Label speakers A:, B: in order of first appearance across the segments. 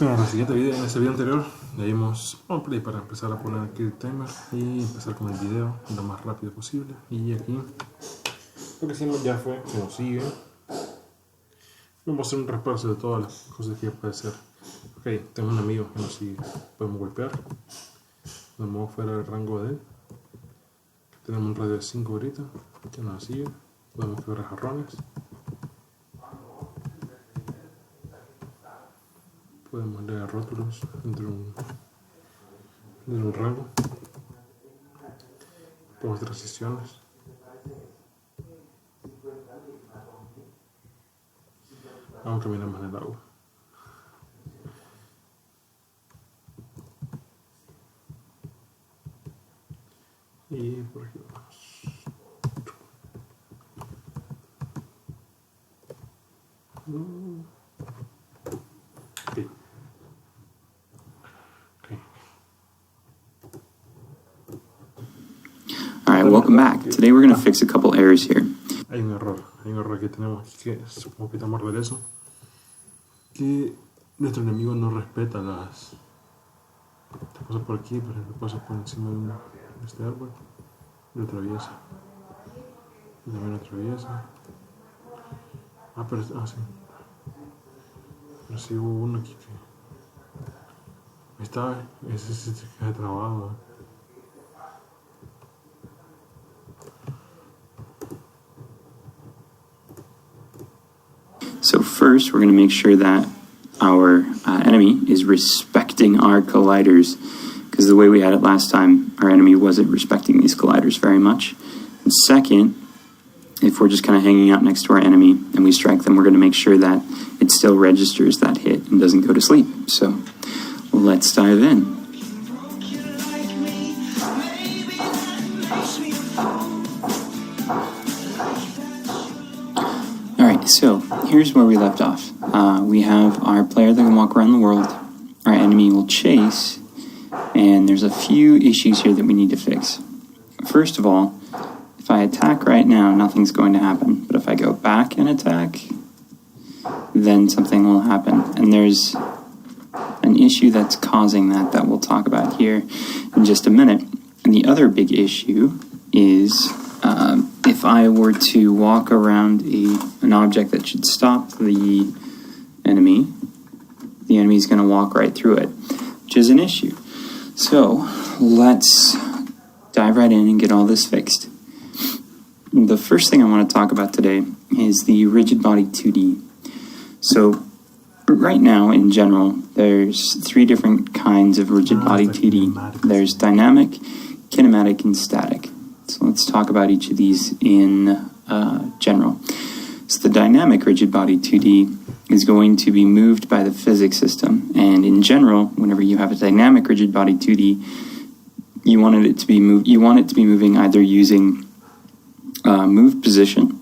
A: Como en el siguiente video, en este video anterior, le dimos on play para empezar a poner aquí el timer y empezar con el video lo más rápido posible. Y aquí lo que hicimos ya fue que nos sigue. Vamos a hacer un repaso de todas las cosas que puede hacer. Ok, tengo un amigo que nos sigue. Podemos golpear. Nos movemos fuera del rango de él. Tenemos un radio de 5 ahorita que nos sigue. Podemos quebrar jarrones. Podemos leer rótulos dentro de un rango. Podemos hacer transiciones. Vamos a caminar más en el agua. Y por aquí vamos. Okay.
B: Alright, welcome back. Today we're going to fix a couple errors here.
A: Hay un error que tenemos aquí que supongo que estamos de eso. Que nuestro enemigo no respeta las cosas por aquí, por ejemplo, pasa por encima de este árbol, lo atraviesa. Y también lo atraviesa. Sí. Pero sí hubo uno aquí que... Ahí está, ese se queda trabado.
B: So first, we're going to make sure that our enemy is respecting our colliders, because the way we had it last time, our enemy wasn't respecting these colliders very much. And second, if we're just kind of hanging out next to our enemy and we strike them, we're going to make sure that it still registers that hit and doesn't go to sleep. So let's dive in. Alright, so here's where we left off. We have our player that can walk around the world. Our enemy will chase. And there's a few issues here that we need to fix. First of all, if I attack right now, nothing's going to happen. But if I go back and attack, then something will happen. And there's an issue that's causing that we'll talk about here in just a minute. And the other big issue is if I were to walk around an object that should stop the enemy is going to walk right through it, which is an issue. So let's dive right in and get all this fixed. The first thing I want to talk about today is the RigidBody 2D. So right now, in general, there's 3 different kinds of RigidBody 2D. There's dynamic, kinematic, and static. So let's talk about each of these in general. So the dynamic RigidBody 2D is going to be moved by the physics system. And in general, whenever you have a dynamic RigidBody 2D, you want it to be moving either using move position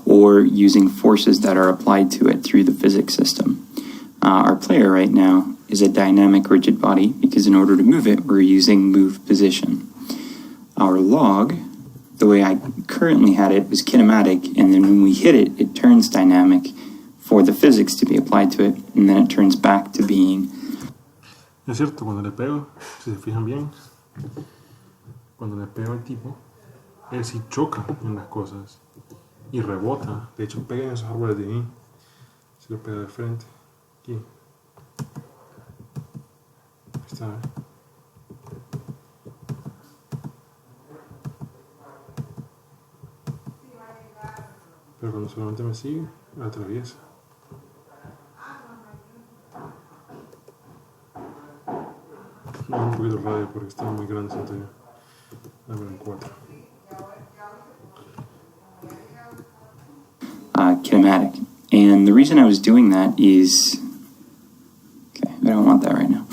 B: or using forces that are applied to it through the physics system. Our player right now is a dynamic rigid body because in order to move it, we're using move position. Our log, the way I currently had it, was kinematic, and then when we hit it, it turns dynamic for the physics to be applied to it, and then it turns back to being...
A: Es cierto, cuando le pego, si se fijan bien, cuando le pego al tipo, él sí choca en las cosas y rebota. De hecho, pega en esos árboles de ahí. Se lo pega de frente. Aquí. Ahí está, ¿eh? Pero cuando solamente me sigue, la atraviesa. No, un poquito radio porque está muy grande, siento yo. Dame en 4.
B: Kinematic. And the reason I was doing that is... Okay, I don't want that right now.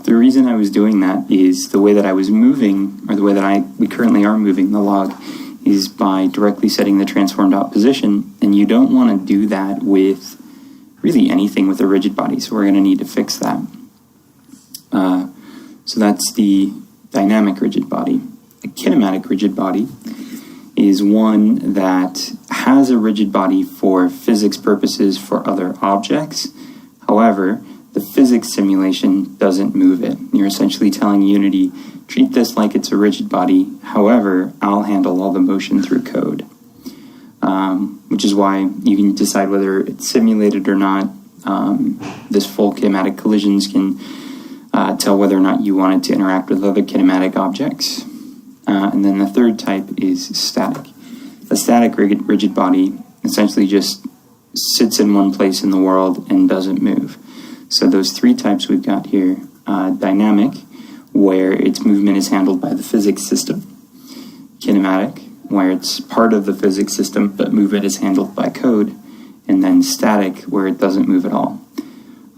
B: The reason I was doing that is the way that I was moving, or the way that we currently are moving the log, is by directly setting the transformed out position, and you don't want to do that with really anything with a rigid body, so we're going to need to fix that. So that's the dynamic rigid body. A kinematic rigid body is one that has a rigid body for physics purposes for other objects. However, the physics simulation doesn't move it. You're essentially telling Unity, treat this like it's a rigid body, however, I'll handle all the motion through code. Which is why you can decide whether it's simulated or not. This full kinematic collisions can tell whether or not you want it to interact with other kinematic objects. And then the third type is static. A static rigid body essentially just sits in one place in the world and doesn't move. So those three types we've got here, dynamic, where its movement is handled by the physics system, kinematic, where it's part of the physics system but movement is handled by code, and then static, where it doesn't move at all.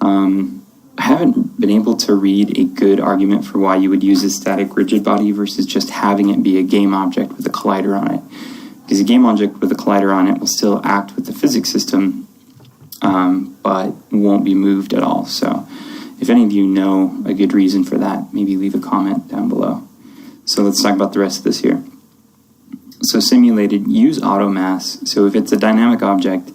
B: I haven't been able to read a good argument for why you would use a static rigid body versus just having it be a game object with a collider on it. Because a game object with a collider on it will still act with the physics system, but won't be moved at all. So if any of you know a good reason for that, maybe leave a comment down below. So let's talk about the rest of this here. So simulated, use auto mass. So if it's a dynamic object,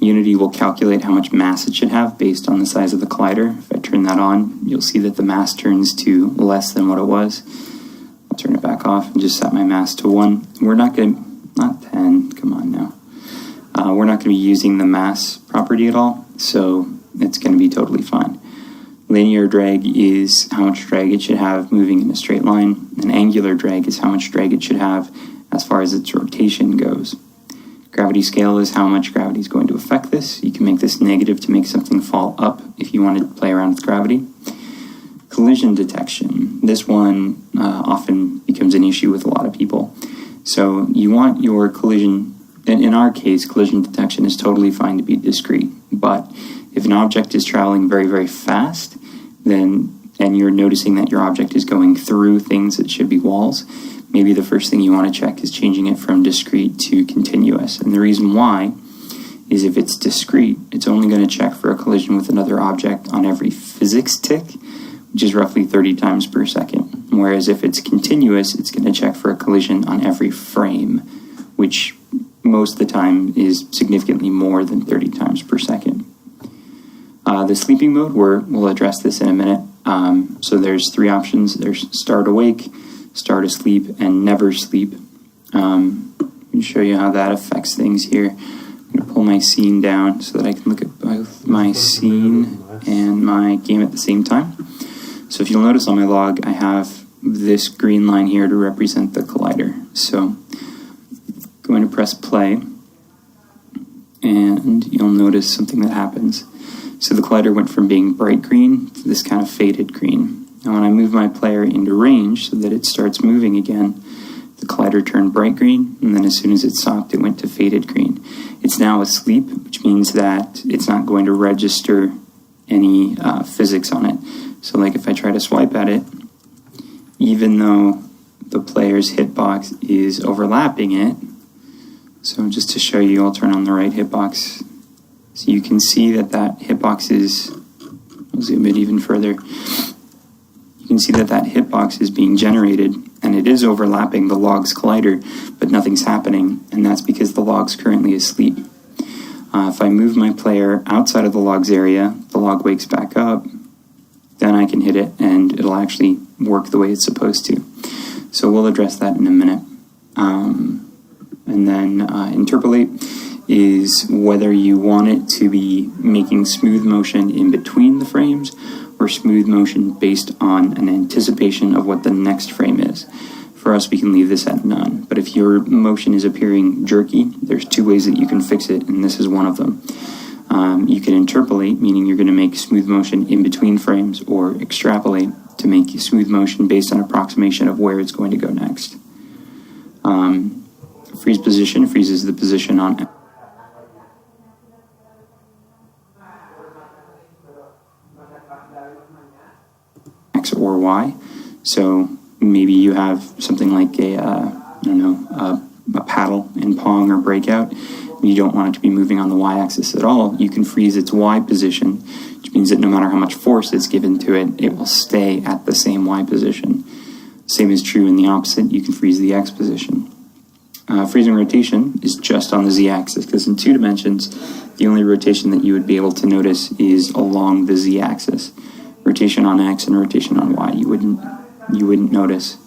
B: Unity will calculate how much mass it should have based on the size of the collider. If I turn that on, you'll see that the mass turns to less than what it was. I'll turn it back off and just set my mass to 1. We're not going to, not 10, come on now. We're not going to be using the mass property at all, so it's going to be totally fine. Linear drag is how much drag it should have moving in a straight line, and angular drag is how much drag it should have as far as its rotation goes. Gravity scale is how much gravity is going to affect this. You can make this negative to make something fall up if you want to play around with gravity. Collision detection. This one often becomes an issue with a lot of people. So you want your collision, in our case, collision detection is totally fine to be discrete. But if an object is traveling very, very fast, and you're noticing that your object is going through things that should be walls, maybe the first thing you want to check is changing it from discrete to continuous. And the reason why is if it's discrete, it's only going to check for a collision with another object on every physics tick, which is roughly 30 times per second. Whereas if it's continuous, it's going to check for a collision on every frame, which most of the time is significantly more than 30 times per second. The sleeping mode, we'll address this in a minute. So there's 3 options. There's start awake, start asleep, and never sleep. Let me show you how that affects things here. I'm going to pull my scene down so that I can look at both my scene and my game at the same time. So if you'll notice on my log, I have this green line here to represent the collider. So I'm going to press play, and you'll notice something that happens. So the collider went from being bright green to this kind of faded green. Now when I move my player into range so that it starts moving again, the collider turned bright green, and then as soon as it stopped, it went to faded green. It's now asleep, which means that it's not going to register any physics on it. So like if I try to swipe at it, even though the player's hitbox is overlapping it, so just to show you, I'll turn on the right hitbox. So you can see that that hitbox is, I'll zoom it even further. You can see that that hitbox is being generated, and it is overlapping the log's collider, but nothing's happening, and that's because the log's currently asleep. If I move my player outside of the log's area, the log wakes back up, then I can hit it, and it'll actually work the way it's supposed to. So we'll address that in a minute. And then interpolate is whether you want it to be making smooth motion in between the frames or smooth motion based on an anticipation of what the next frame is. For us, we can leave this at none. But if your motion is appearing jerky, there's 2 ways that you can fix it, and this is one of them. You can interpolate, meaning you're going to make smooth motion in between frames, or extrapolate to make smooth motion based on approximation of where it's going to go next. Freeze position freezes the position on X or Y. So maybe you have something like a paddle in Pong or Breakout, and you don't want it to be moving on the Y-axis at all. You can freeze its Y position, which means that no matter how much force is given to it, it will stay at the same Y position. Same is true in the opposite. You can freeze the X position. Freezing rotation is just on the Z-axis, because in 2 dimensions, the only rotation that you would be able to notice is along the Z-axis. rotation on X and rotation on Y. You wouldn't notice.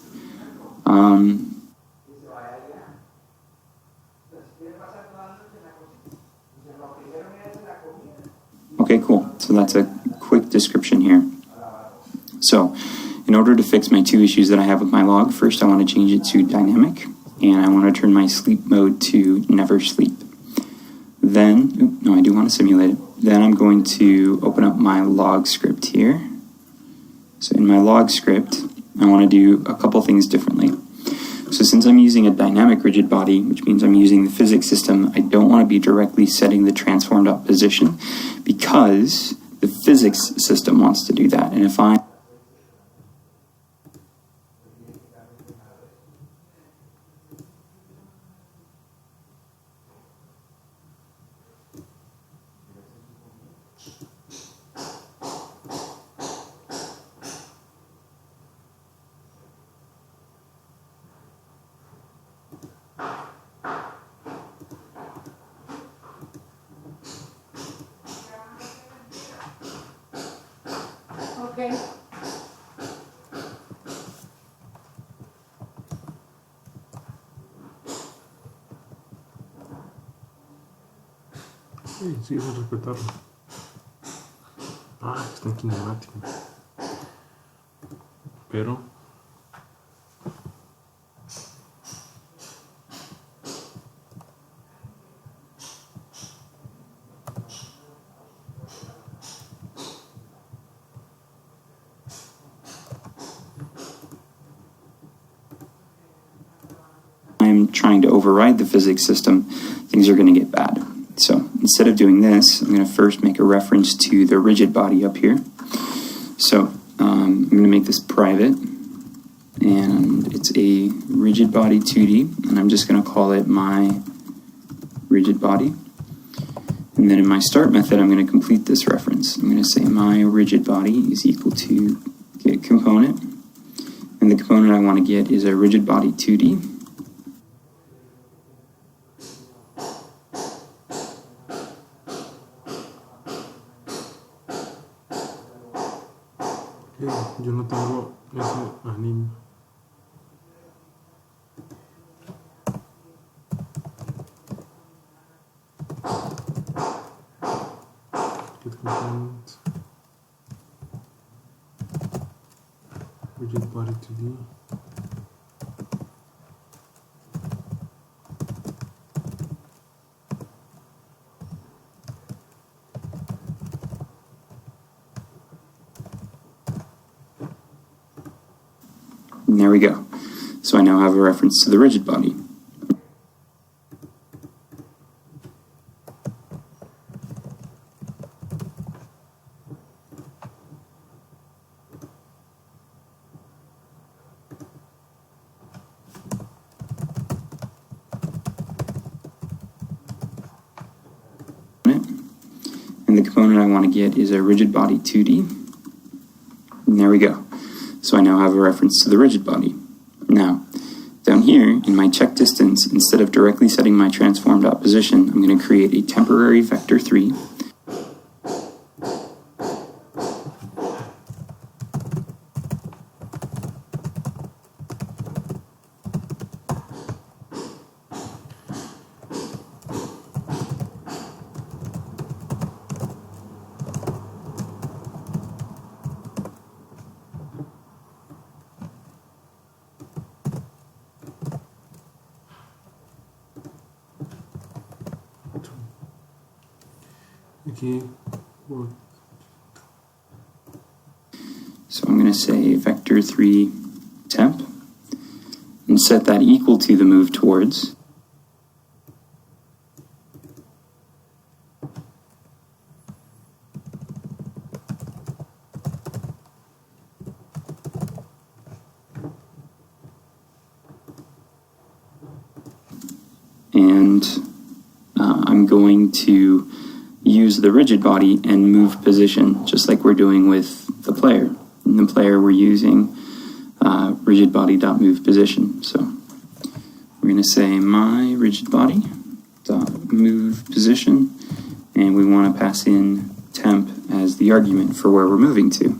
B: Okay, cool. So that's a quick description here. So, in order to fix my two issues that I have with my log, first I want to change it to dynamic, and I want to turn my sleep mode to never sleep. Then, I do want to simulate it. Then I'm going to open up my log script here. So in my log script, I want to do a couple things differently. So since I'm using a dynamic rigid body, which means I'm using the physics system, I don't want to be directly setting the transformed up position because the physics system wants to do that. And if I
C: Okay.
A: Sí, sí, sin respetarlo. Está en cinemático. Pero
B: I'm trying to override the physics system, things are going to get bad. So instead of doing this, I'm going to first make a reference to the rigid body up here. So I'm going to make this private, and it's a rigid body 2D, and I'm just going to call it my rigid body. And then in my start method, I'm going to complete this reference. I'm going to say my rigid body is equal to get component, and the component I want to get is a rigid body 2D.
A: yo no tengo ese anime. Get component. Rigid body 2D.
B: And there we go. So I now have a reference to the rigid body. And the component I want to get is a rigid body 2D. And there we go. So I now have a reference to the rigid body. Now, down here in my check distance, instead of directly setting my transformed out position, I'm going to create a temporary vector 3.
A: Okay.
B: So I'm going to say vector 3 temp and set that equal to the move towards. And I'm going to use the rigid body and move position, just like we're doing with the player. In the player, we're using rigid body.move position. So we're going to say my rigid body.move position, and we want to pass in temp as the argument for where we're moving to.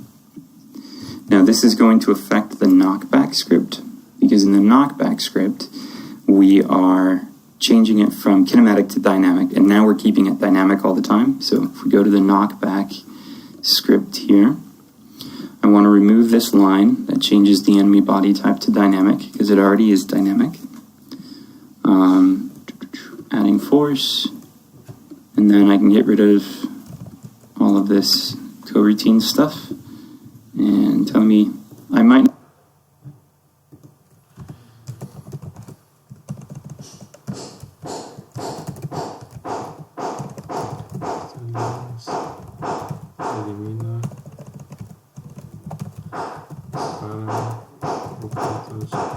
B: Now this is going to affect the knockback script, because in the knockback script, we are changing it from kinematic to dynamic, and now we're keeping it dynamic all the time. So if we go to the knockback script here, I want to remove this line that changes the enemy body type to dynamic, because it already is dynamic. Adding force, and then I can get rid of all of this coroutine stuff, and tell me I might.
A: Elimina para objetos son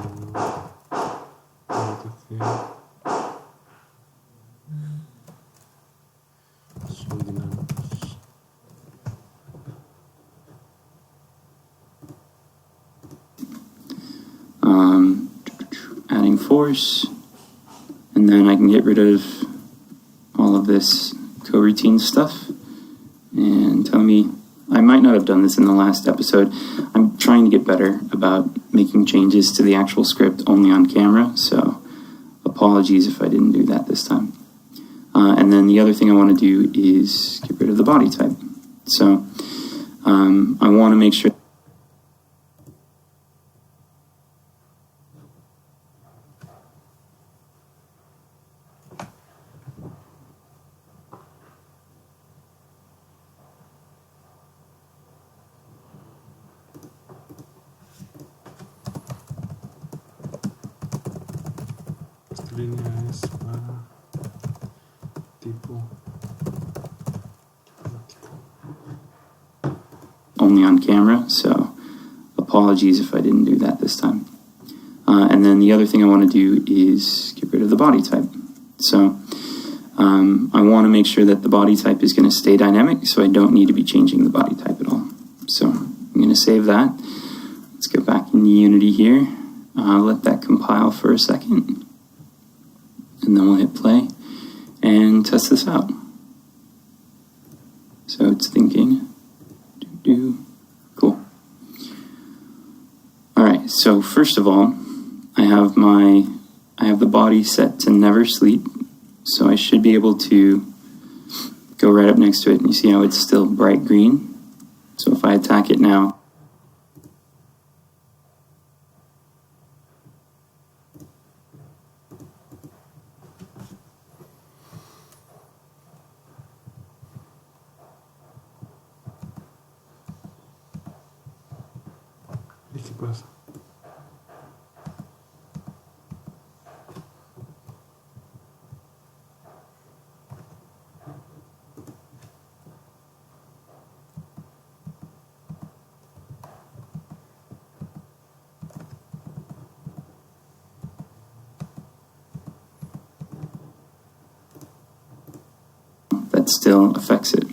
A: dinámicos.
B: Adding force, and then I can get rid of all of this coroutine stuff, and tell me I might not have done this in the last episode. I'm trying to get better about making changes to the actual script only on camera, so apologies if I didn't do that this time. And then the other thing I want to do is get rid of the body type. So I want to make sure
A: esta línea es para tipo
B: only on camera, so apologies if I didn't do that this time. And then the other thing I want to do is get rid of the body type. So I want to make sure that the body type is going to stay dynamic, so I don't need to be changing the body type at all. So I'm going to save that. Let's go back into Unity here. Let that compile for a second. And then we'll hit play and test this out. So it's thinking. Cool. Alright, so first of all, I have the body set to never sleep, so I should be able to go right up next to it, and you see how it's still bright green. So if I attack it now,
A: ¿y qué pasa?
B: that still affects it.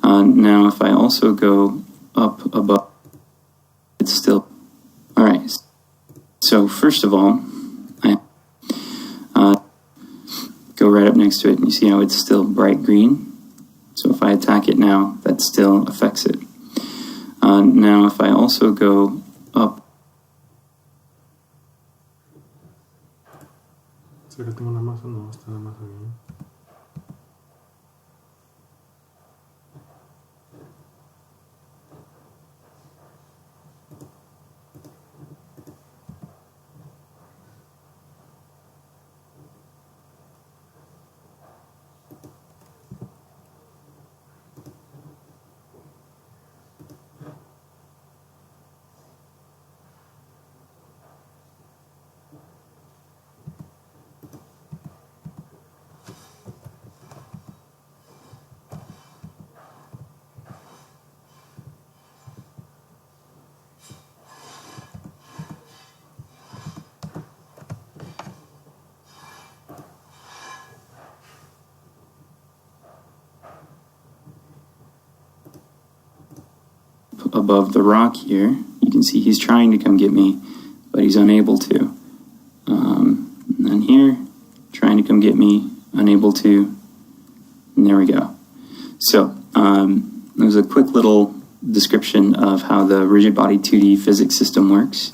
B: Now if I also go up above, it's still alright. So first of all, I go right up next to it, and you see how it's still bright green. So if I attack it now, that still affects it. Now if I also go up,
A: ¿Será que tengo una masa? No, está la masa bien.
B: above the rock here, you can see he's trying to come get me, but he's unable to. And then here, trying to come get me, unable to, and there we go. So, there's a quick little description of how the RigidBody 2D physics system works.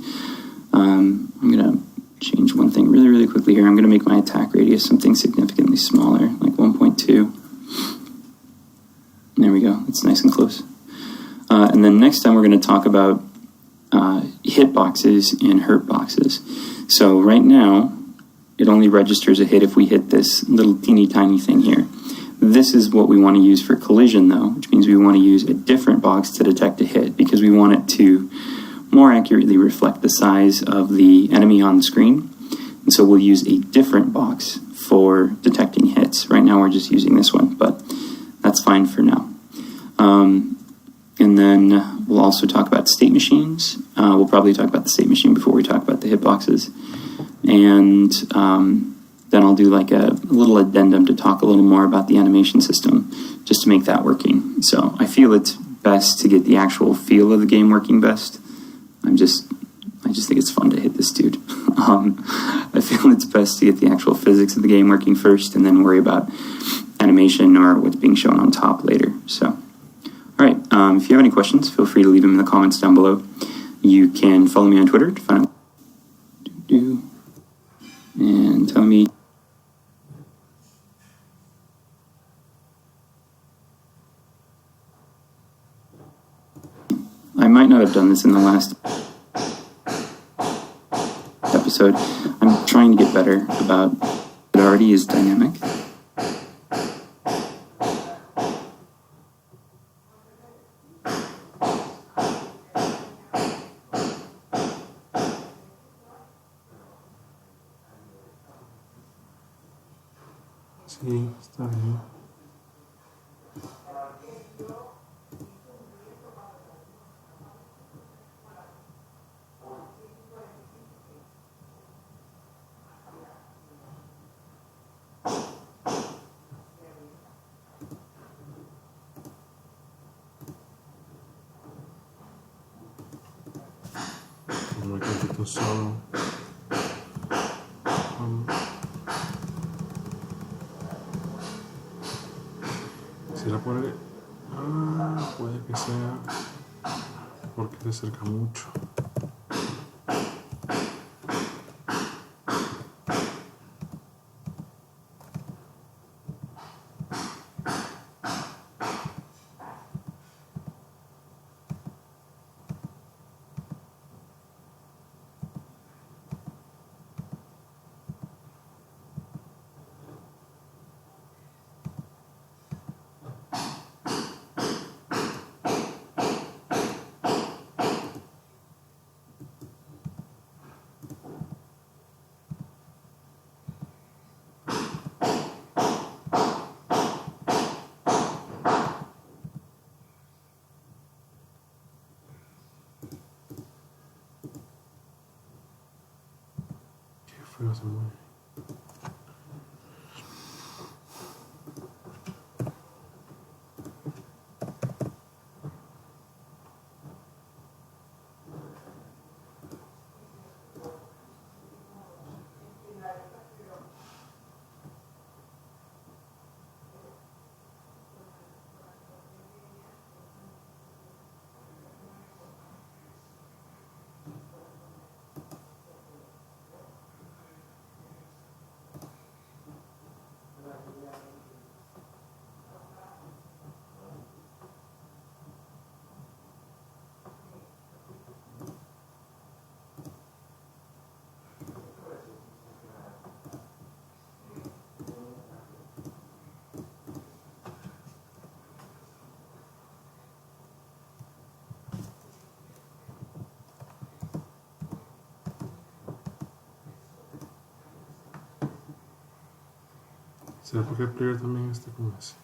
B: I'm going to change one thing really, really quickly here. I'm going to make my attack radius something significantly smaller, like 1.2. There we go. It's nice and close. And then next time we're going to talk about hit boxes and hurt boxes. So right now, it only registers a hit if we hit this little teeny tiny thing here. This is what we want to use for collision, though, which means we want to use a different box to detect a hit because we want it to more accurately reflect the size of the enemy on the screen. And so we'll use a different box for detecting hits. Right now we're just using this one, but that's fine for now. And then we'll also talk about state machines. We'll probably talk about the state machine before we talk about the hitboxes. And then I'll do like a little addendum to talk a little more about the animation system, just to make that working. So I feel it's best to get the actual feel of the game working best. I just think it's fun to hit this dude. I feel it's best to get the actual physics of the game working first and then worry about animation or what's being shown on top later. So, all right, if you have any questions, feel free to leave them in the comments down below. You can follow me on Twitter to find out and tell me. I might not have done this in the last episode. I'm trying to get better about it. Already is dynamic.
A: Sí, está bien. Muy contento solo. ¿Será por ahí? Puede que sea porque se acerca mucho. Feo se mueve. ¿Será porque el player también está como así?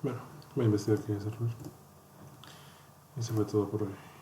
A: Bueno, voy a investigar qué es error. Eso fue todo por hoy.